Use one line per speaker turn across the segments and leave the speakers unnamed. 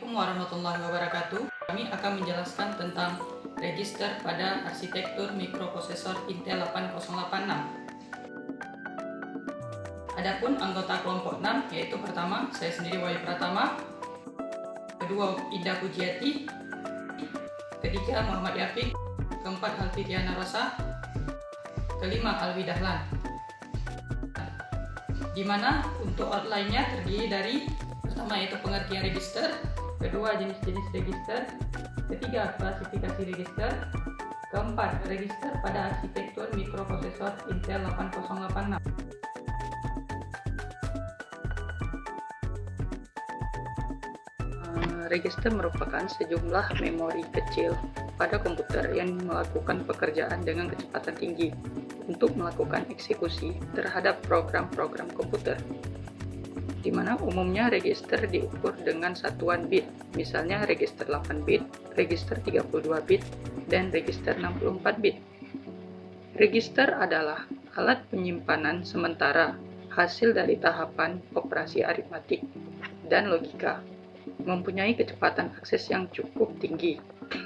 Assalamualaikum warahmatullahi wabarakatuh. Kami akan menjelaskan tentang register pada arsitektur mikroprosesor Intel 8086. Adapun anggota kelompok 6 yaitu pertama saya sendiri Wahyu Pratama, kedua Ida Pujiati, ketiga Muhammad Yafiq, keempat Alfidiana Rosa, kelima Alwi Dahlan. Di mana untuk outline-nya terdiri dari pertama yaitu pengertian register, kedua jenis-jenis register, ketiga klasifikasi register, keempat register pada arsitektur mikroprosesor Intel 8086. Register merupakan sejumlah memori kecil pada komputer yang melakukan pekerjaan dengan kecepatan tinggi untuk melakukan eksekusi terhadap program-program komputer, di mana umumnya register diukur dengan satuan bit, misalnya register 8 bit, register 32 bit, dan register 64 bit. Register adalah alat penyimpanan sementara hasil dari tahapan operasi aritmatik dan logika, mempunyai kecepatan akses yang cukup tinggi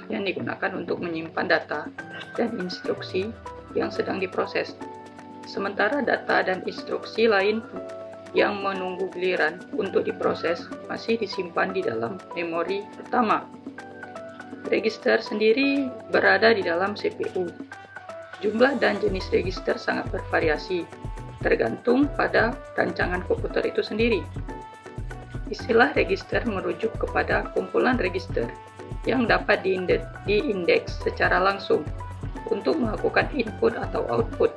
yang digunakan untuk menyimpan data dan instruksi yang sedang diproses. Sementara data dan instruksi lain yang menunggu giliran untuk diproses masih disimpan di dalam memori utama. Register sendiri berada di dalam CPU. Jumlah dan jenis register sangat bervariasi, tergantung pada rancangan komputer itu sendiri. Istilah register merujuk kepada kumpulan register yang dapat diindeks secara langsung untuk melakukan input atau output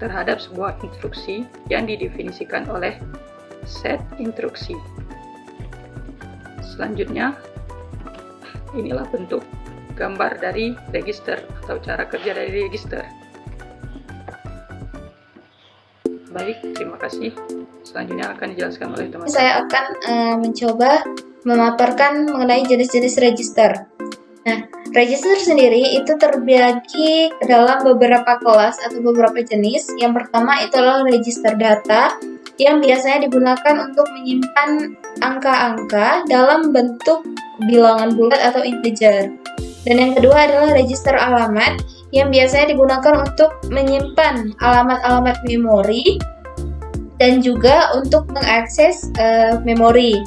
terhadap sebuah instruksi yang didefinisikan oleh set instruksi. Selanjutnya, inilah bentuk gambar dari register atau cara kerja dari register. Baik, terima kasih. Selanjutnya akan dijelaskan oleh teman-teman.
Saya akan mencoba memaparkan mengenai jenis-jenis register. Nah, register sendiri itu terbagi dalam beberapa kelas atau beberapa jenis. Yang pertama itu adalah register data yang biasanya digunakan untuk menyimpan angka-angka dalam bentuk bilangan bulat atau integer. Dan yang kedua adalah register alamat yang biasanya digunakan untuk menyimpan alamat-alamat memori dan juga untuk mengakses memori.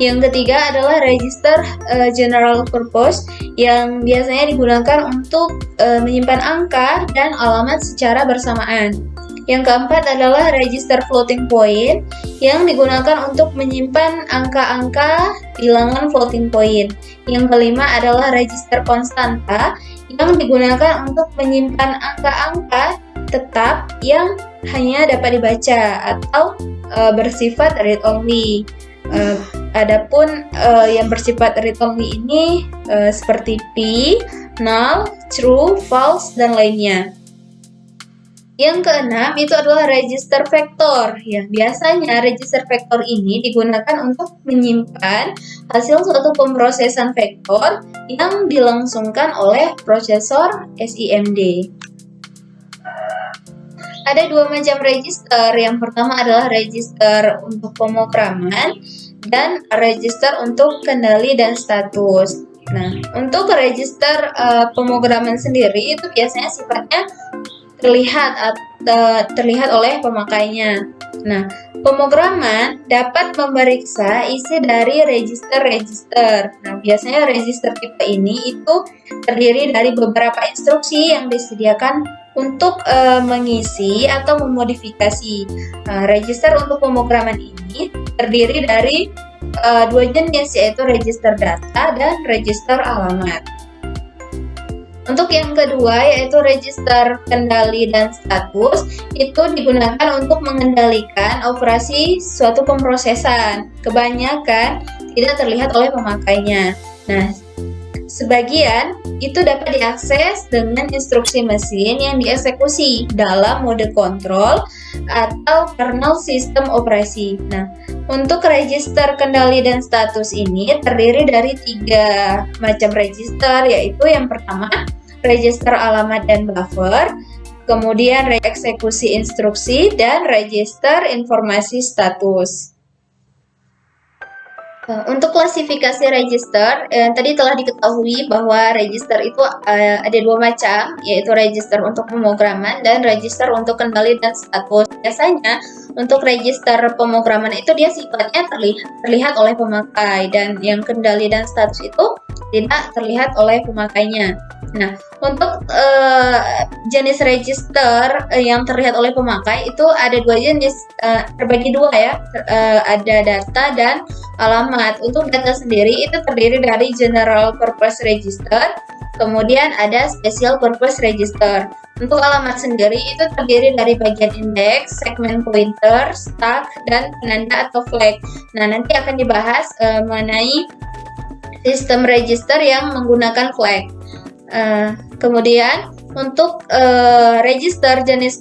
Yang ketiga adalah register general purpose yang biasanya digunakan untuk menyimpan angka dan alamat secara bersamaan. Yang keempat adalah register floating point yang digunakan untuk menyimpan angka-angka bilangan floating point. Yang kelima adalah register konstanta yang digunakan untuk menyimpan angka-angka tetap yang hanya dapat dibaca atau bersifat read only. Adapun yang bersifat read only ini seperti P, null, true, false, dan lainnya. Yang keenam itu adalah register vektor. Ya, biasanya register vektor ini digunakan untuk menyimpan hasil suatu pemrosesan vektor yang dilangsungkan oleh prosesor SIMD. Ada dua macam register. Yang pertama adalah register untuk pemrograman dan register untuk kendali dan status. Nah, untuk register pemrograman sendiri itu biasanya sifatnya terlihat oleh pemakainya. Nah, pemrograman dapat memeriksa isi dari register-register. Nah, biasanya register tipe ini itu terdiri dari beberapa instruksi yang disediakan untuk mengisi atau memodifikasi. Register untuk pemrograman ini terdiri dari dua jenis, yaitu register data dan register alamat. Untuk yang kedua yaitu register kendali dan status, itu digunakan untuk mengendalikan operasi suatu pemrosesan. Kebanyakan tidak terlihat oleh pemakainya. Nah, sebagian itu dapat diakses dengan instruksi mesin yang dieksekusi dalam mode kontrol atau kernel sistem operasi. Nah, untuk register kendali dan status ini terdiri dari tiga macam register, yaitu yang pertama register alamat dan buffer, kemudian eksekusi instruksi, dan register informasi status. Untuk klasifikasi register, tadi telah diketahui bahwa register itu ada dua macam, yaitu register untuk pemrograman dan register untuk kendali dan status. Biasanya untuk register pemrograman itu dia sifatnya terlihat oleh pemakai, dan yang kendali dan status itu tidak terlihat oleh pemakainya. Nah, untuk jenis register yang terlihat oleh pemakai itu ada dua jenis, terbagi dua ya, ada data dan alamat. Untuk data sendiri itu terdiri dari general purpose register, kemudian ada special purpose register. Untuk alamat sendiri itu terdiri dari bagian index, segmen pointer, stack, dan penanda atau flag. Nah, nanti akan dibahas mengenai sistem register yang menggunakan flag. Kemudian untuk register jenis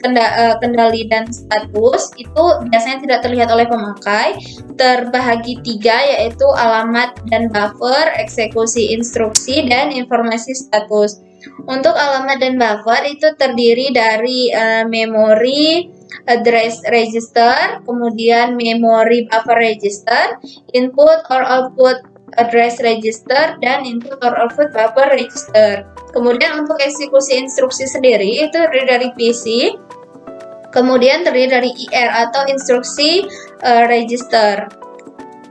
kendali dan status itu biasanya tidak terlihat oleh pemakai, terbahagi tiga, yaitu alamat dan buffer, eksekusi instruksi, dan informasi status. Untuk alamat dan buffer itu terdiri dari memory address register, kemudian memory buffer register, input or output address register, dan input or output buffer register. Kemudian untuk eksekusi instruksi sendiri itu terdiri dari PC, kemudian terdiri dari IR atau instruksi register.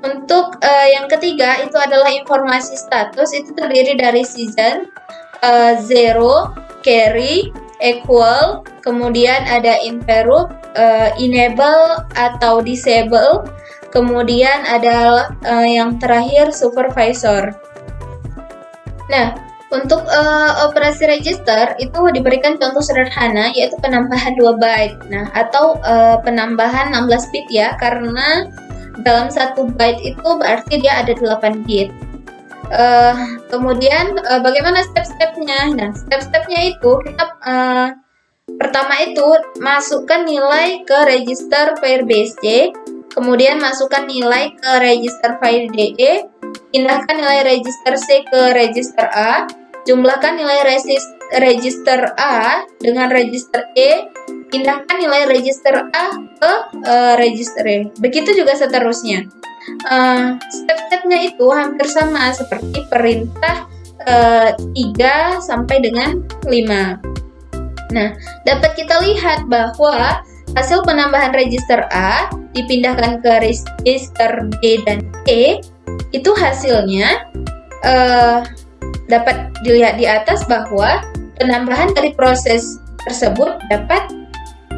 Untuk yang ketiga itu adalah informasi status, itu terdiri dari season, zero, carry, equal, kemudian ada interrupt, enable atau disable, kemudian ada yang terakhir supervisor. Nah, untuk operasi register itu diberikan contoh sederhana, yaitu penambahan 2 byte. Nah, atau penambahan 16 bit ya, karena dalam 1 byte itu berarti dia ada 8 bit. Kemudian bagaimana step-stepnya? Nah, step-stepnya itu kita pertama itu masukkan nilai ke register pair BSC, kemudian masukkan nilai ke register pair DE, pindahkan nilai register C ke register A, jumlahkan nilai register A dengan register E, pindahkan nilai register A ke register E. Begitu juga seterusnya. Step-stepnya itu hampir sama seperti perintah 3 sampai dengan 5. Nah, dapat kita lihat bahwa hasil penambahan register A dipindahkan ke register D dan E, itu hasilnya dapat dilihat di atas bahwa penambahan dari proses tersebut dapat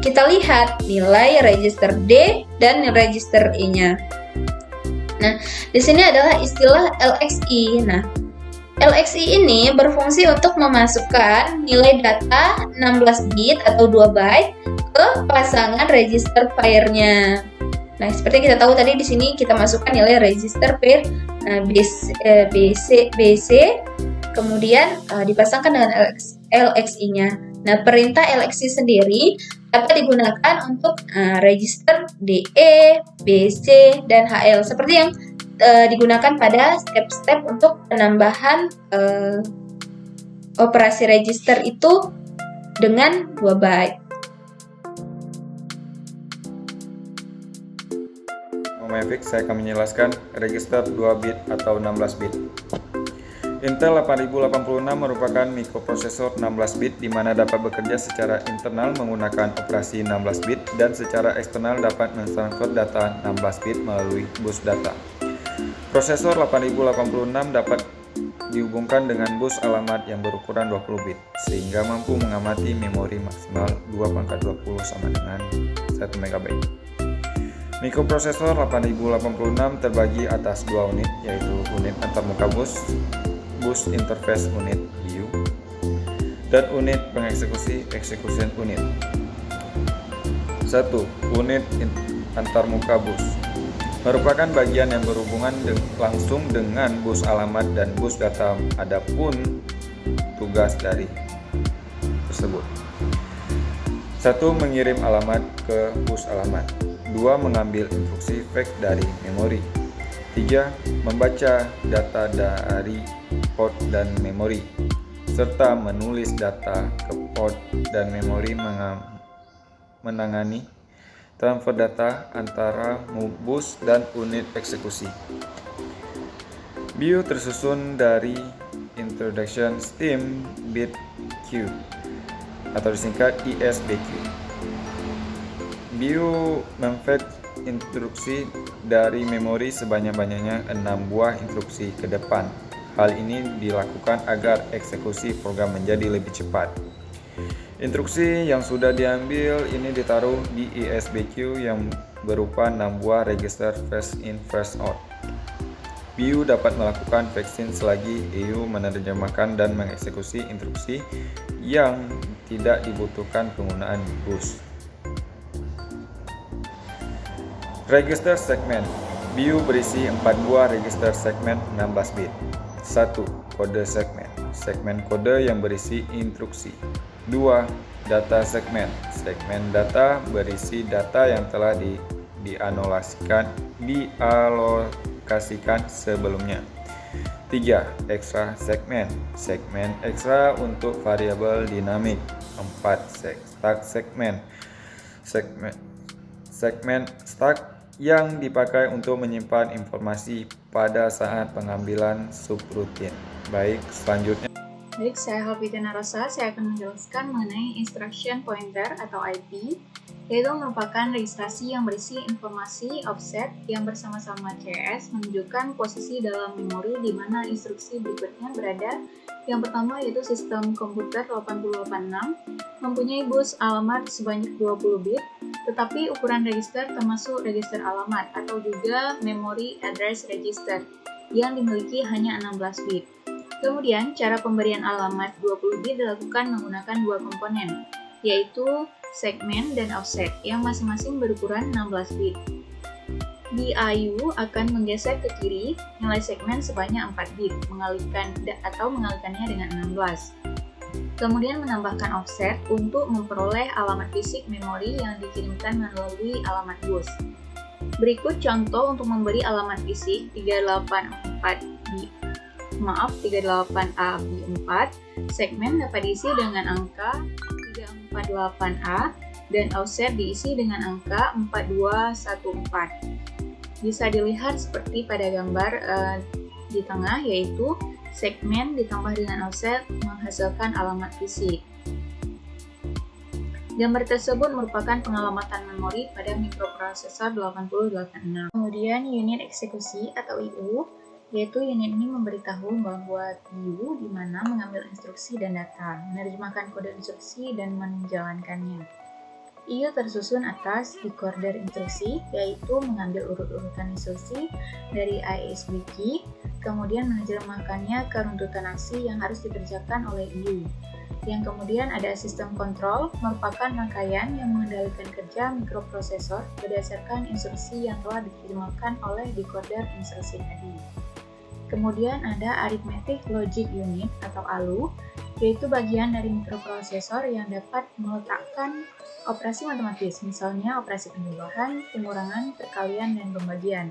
kita lihat nilai register D dan register E-nya. Nah, di sini adalah istilah LXI. Nah, LXI ini berfungsi untuk memasukkan nilai data 16 bit atau 2 byte ke pasangan register pair-nya. Nah, seperti kita tahu tadi di sini kita masukkan nilai register pair BC, kemudian dipasangkan dengan LXI-nya. Nah, perintah LXI sendiri dapat digunakan untuk register DE, BC, dan HL seperti yang digunakan pada step-step untuk penambahan operasi register itu dengan 2 byte.
Fix, saya akan menjelaskan register 2 bit atau 16 bit. Intel 8086 merupakan mikroprosesor 16 bit di mana dapat bekerja secara internal menggunakan operasi 16 bit dan secara eksternal dapat mentransfer data 16 bit melalui bus data. Prosesor 8086 dapat dihubungkan dengan bus alamat yang berukuran 20 bit sehingga mampu mengamati memori maksimal 2/20 sama dengan 1 MB. Mikroprosesor 8086 terbagi atas 2 unit, yaitu unit antarmuka bus, bus interface unit BU, dan unit pengeksekusi execution unit. 1. Unit antarmuka bus merupakan bagian yang berhubungan langsung dengan bus alamat dan bus data, adapun tugas dari tersebut. 1. Mengirim alamat ke bus alamat. 2. Mengambil instruksi fetch dari memori. 3. Membaca data dari port dan memori, serta menulis data ke port dan memori, menangani transfer data antara bus dan unit eksekusi. BIU tersusun dari Introduction Steam Bit Queue atau disingkat ISBQ. BIU memfetch instruksi dari memori sebanyak-banyaknya 6 buah instruksi ke depan. Hal ini dilakukan agar eksekusi program menjadi lebih cepat. Instruksi yang sudah diambil ini ditaruh di ISBQ yang berupa 6 buah register first in first out. BIU dapat melakukan fetching selagi EU menerjemahkan dan mengeksekusi instruksi yang tidak dibutuhkan penggunaan bus. Register segmen. BIU berisi 4 buah register segmen 16 bit. 1. Kode segmen. Segmen kode yang berisi instruksi. 2. Data segmen. Segmen data berisi data yang telah dialokasikan sebelumnya. 3. Ekstra segmen. Segmen ekstra untuk variabel dinamik. 4. Stack segmen. Segmen stack yang dipakai untuk menyimpan informasi pada saat pengambilan subrutin. Baik, selanjutnya.
Baik, saya Halpitina Rosa. Saya akan menjelaskan mengenai Instruction Pointer atau IP, yaitu merupakan registrasi yang berisi informasi offset yang bersama-sama CS menunjukkan posisi dalam memori di mana instruksi berikutnya berada. Yang pertama yaitu sistem komputer 8086 mempunyai bus alamat sebanyak 20 bit, tetapi ukuran register termasuk register alamat atau juga memory address register yang dimiliki hanya 16 bit. Kemudian, cara pemberian alamat 20 bit dilakukan menggunakan dua komponen, yaitu segmen dan offset yang masing-masing berukuran 16 bit. BIU akan menggeser ke kiri nilai segmen sebanyak 4 bit, mengalihkannya dengan 16. Kemudian menambahkan offset untuk memperoleh alamat fisik memori yang dikirimkan melalui alamat bus. Berikut contoh untuk memberi alamat fisik 38A-B4. Segmen dapat diisi dengan angka 348A dan offset diisi dengan angka 4214. Bisa dilihat seperti pada gambar di tengah, yaitu segmen ditambah dengan offset menghasilkan alamat fisik. Gambar tersebut merupakan pengalamatan memori pada mikroprosesor 8086. Kemudian unit eksekusi atau IU, yaitu unit ini memberitahu bahwa BIU di mana mengambil instruksi dan data, menerjemahkan kode instruksi dan menjalankannya. IU tersusun atas decoder instruksi, yaitu mengambil urut-urutan instruksi dari ISBQ, kemudian menerjemahkannya ke runtutan aksi yang harus dikerjakan oleh IU. Yang kemudian ada sistem kontrol, merupakan rangkaian yang mengendalikan kerja mikroprosesor berdasarkan instruksi yang telah diterjemahkan oleh decoder instruksi tadi. Kemudian ada arithmetic logic unit atau ALU, yaitu bagian dari mikroprosesor yang dapat meletakkan operasi matematis, misalnya operasi penambahan, pengurangan, perkalian, dan pembagian,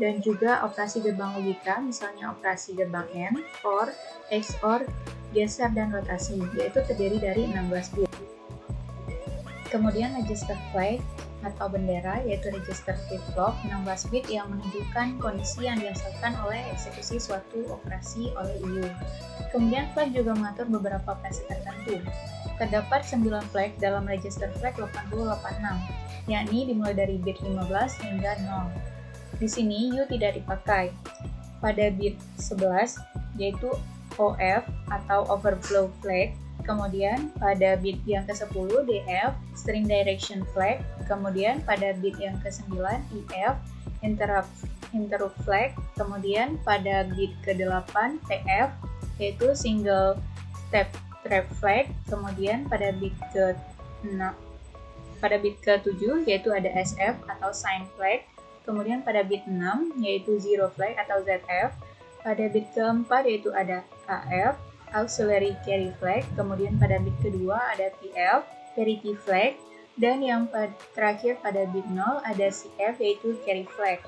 dan juga operasi gerbang logika, misalnya operasi gerbang AND, OR, XOR, geser, dan rotasi, yaitu terdiri dari 16 bit. Kemudian register flag atau bendera, yaitu register flip-flop 16 bit yang menunjukkan kondisi yang dihasilkan oleh eksekusi suatu operasi oleh IU. Kemudian flag juga mengatur beberapa operasi tertentu. Terdapat 9 flag dalam register flag 8086, yakni dimulai dari bit 15 hingga 0. Di sini U tidak dipakai. Pada bit 11, yaitu OF atau overflow flag, kemudian pada bit yang ke-10 DF, string direction flag, kemudian pada bit yang ke-9 IF, interrupt flag, kemudian pada bit ke-8 TF, yaitu single step trap flag, kemudian pada bit ke-7 yaitu ada SF atau sign flag, kemudian pada bit 6 yaitu zero flag atau ZF, pada bit ke-4 yaitu ada AF, auxiliary carry flag, kemudian pada bit kedua ada PF, parity flag, dan yang terakhir pada bit 0 ada CF yaitu carry flag.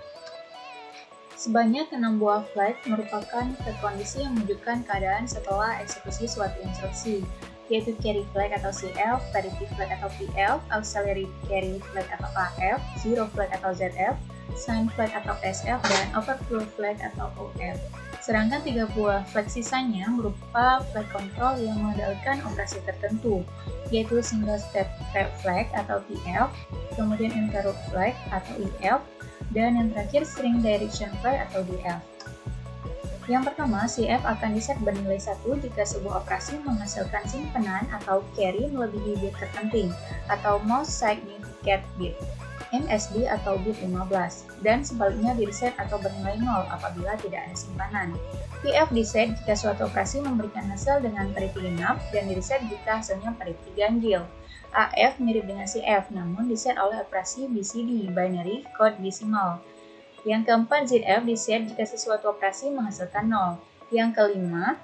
Sebanyak 6 buah flag merupakan kondisi yang menunjukkan keadaan setelah eksekusi suatu instruksi, yaitu carry flag atau CF, parity flag atau PF, auxiliary carry flag atau AF, zero flag atau ZF, sign flag atau SF, dan overflow flag atau OF.
Sedangkan 3 buah flag sisanya berupa flag control yang mengendalikan operasi tertentu, yaitu single step flag atau TF, kemudian interrupt flag atau IF, dan yang terakhir string direction flag atau DF. Yang pertama, CF akan diset bernilai 1 jika sebuah operasi menghasilkan simpanan atau carry melebihi bit terpenting atau most significant bit, MSB atau bit 15, dan sebaliknya di reset atau bernilai 0 apabila tidak ada simpanan. PF diset jika suatu operasi memberikan hasil dengan parity genap dan di reset jika hasilnya parity ganjil. AF mirip dengan CF namun diset oleh operasi BCD, binary code decimal. Yang keempat, ZF diset jika sesuatu operasi menghasilkan 0. Yang kelima,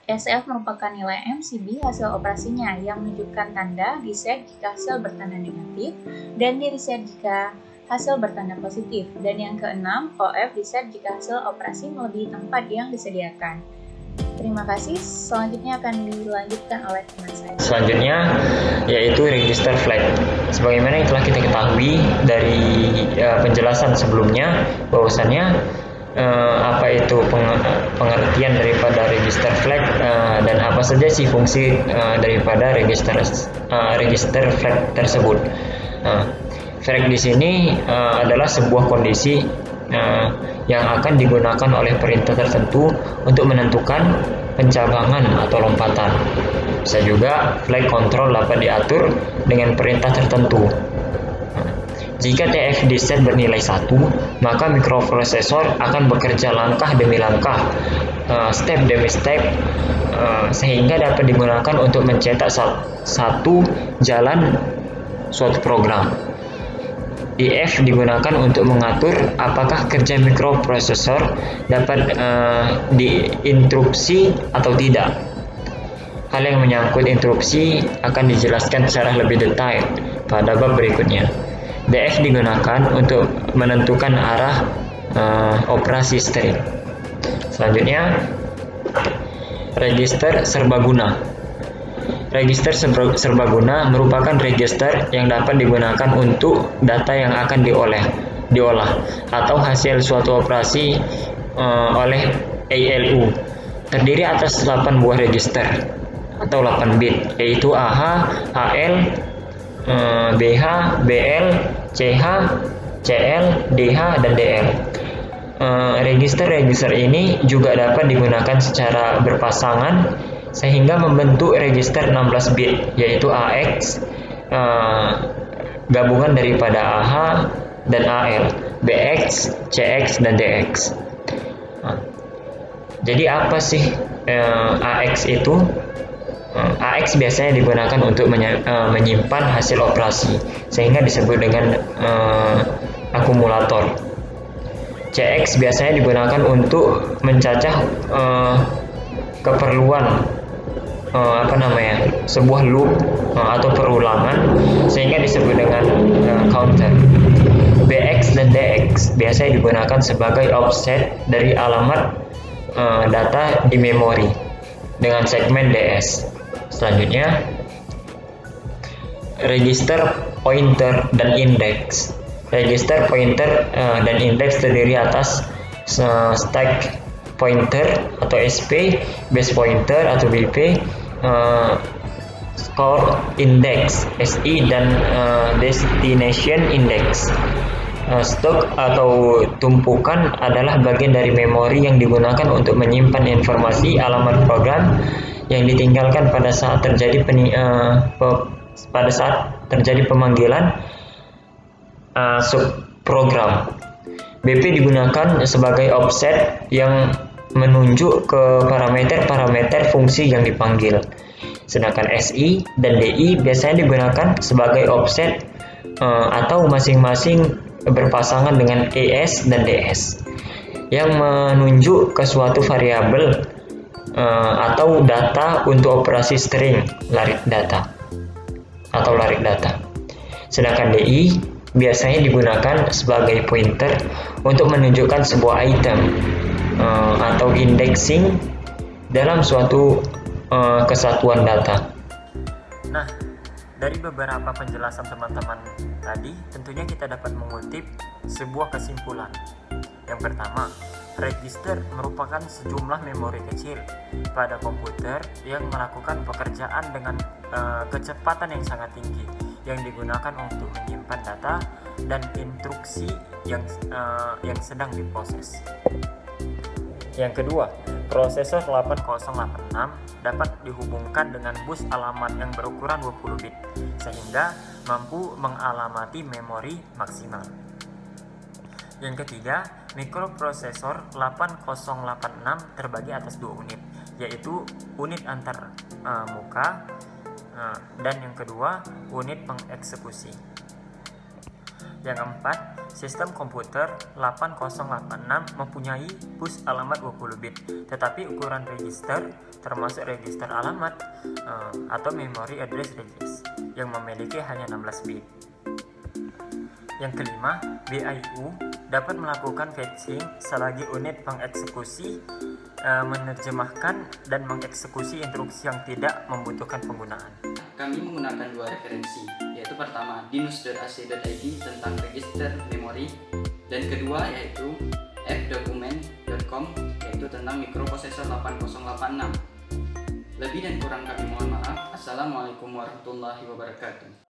SF merupakan nilai MCB hasil operasinya yang menunjukkan tanda reset jika hasil bertanda negatif dan di reset jika hasil bertanda positif. Dan yang keenam, OF reset jika hasil operasi melebihi tempat yang disediakan. Terima kasih. Selanjutnya akan dilanjutkan oleh teman saya.
Selanjutnya yaitu register flag. Sebagaimana yang telah kita ketahui dari penjelasan sebelumnya bahwasannya apa itu pengertian daripada register flag dan apa saja sih fungsi daripada register flag tersebut. Flag di sini adalah sebuah kondisi yang akan digunakan oleh perintah tertentu untuk menentukan pencabangan atau lompatan. Bisa juga flag control dapat diatur dengan perintah tertentu. Jika TF diset bernilai 1, maka mikroprosesor akan bekerja langkah demi langkah, step demi step, sehingga dapat digunakan untuk mencetak satu jalan suatu program. IF digunakan untuk mengatur apakah kerja mikroprosesor dapat diinterupsi atau tidak. Hal yang menyangkut interupsi akan dijelaskan secara lebih detail pada bab berikutnya. DF digunakan untuk menentukan arah operasi string. Selanjutnya, register serbaguna. Register serbaguna merupakan register yang dapat digunakan untuk data yang akan diolah atau hasil suatu operasi oleh ALU. Terdiri atas 8 buah register atau 8 bit, yaitu AH, AL, BH, BL, CH, CL, DH, dan DL. Register-register ini juga dapat digunakan secara berpasangan sehingga membentuk register 16 bit, yaitu AX, gabungan daripada AH dan AL, BX, CX, dan DX. Jadi apa sih AX itu? AX biasanya digunakan untuk menyimpan hasil operasi, sehingga disebut dengan akumulator. CX biasanya digunakan untuk mencacah keperluan sebuah loop atau perulangan, sehingga disebut dengan counter. BX dan DX biasanya digunakan sebagai offset dari alamat data di memori dengan segmen DS. Selanjutnya, register pointer dan index. Register pointer dan index terdiri atas stack pointer atau SP, base pointer atau BP, score index SI, dan destination index. Stok atau tumpukan adalah bagian dari memori yang digunakan untuk menyimpan informasi alamat program yang ditinggalkan pada saat terjadi pemanggilan subprogram. BP digunakan sebagai offset yang menunjuk ke parameter-parameter fungsi yang dipanggil. Sedangkan SI dan DI biasanya digunakan sebagai offset atau masing-masing berpasangan dengan ES dan DS yang menunjuk ke suatu variabel atau data untuk operasi string larik data. Sedangkan DI biasanya digunakan sebagai pointer untuk menunjukkan sebuah item atau indexing dalam suatu kesatuan data. Nah, dari beberapa penjelasan teman-teman tadi, tentunya kita dapat mengutip sebuah kesimpulan. Yang pertama, Register merupakan sejumlah memori kecil pada komputer yang melakukan pekerjaan dengan kecepatan yang sangat tinggi yang digunakan untuk menyimpan data dan instruksi yang sedang diproses. Yang kedua, prosesor 8086 dapat dihubungkan dengan bus alamat yang berukuran 20 bit sehingga mampu mengalamati memori maksimal. Yang ketiga, mikroprosesor 8086 terbagi atas dua unit, yaitu unit antar muka dan yang kedua unit pengeksekusi. Yang keempat, sistem komputer 8086 mempunyai bus alamat 20 bit, tetapi ukuran register termasuk register alamat atau memory address regis yang memiliki hanya 16 bit. Yang kelima, BIU dapat melakukan fetching selagi unit pengeksekusi menerjemahkan dan mengeksekusi instruksi yang tidak membutuhkan penggunaan.
Kami menggunakan dua referensi, yaitu pertama dinus.ac.id tentang register memori, dan kedua yaitu fdocument.com yaitu tentang mikroprosesor 8086. Lebih dan kurang kami mohon maaf. Assalamualaikum warahmatullahi wabarakatuh.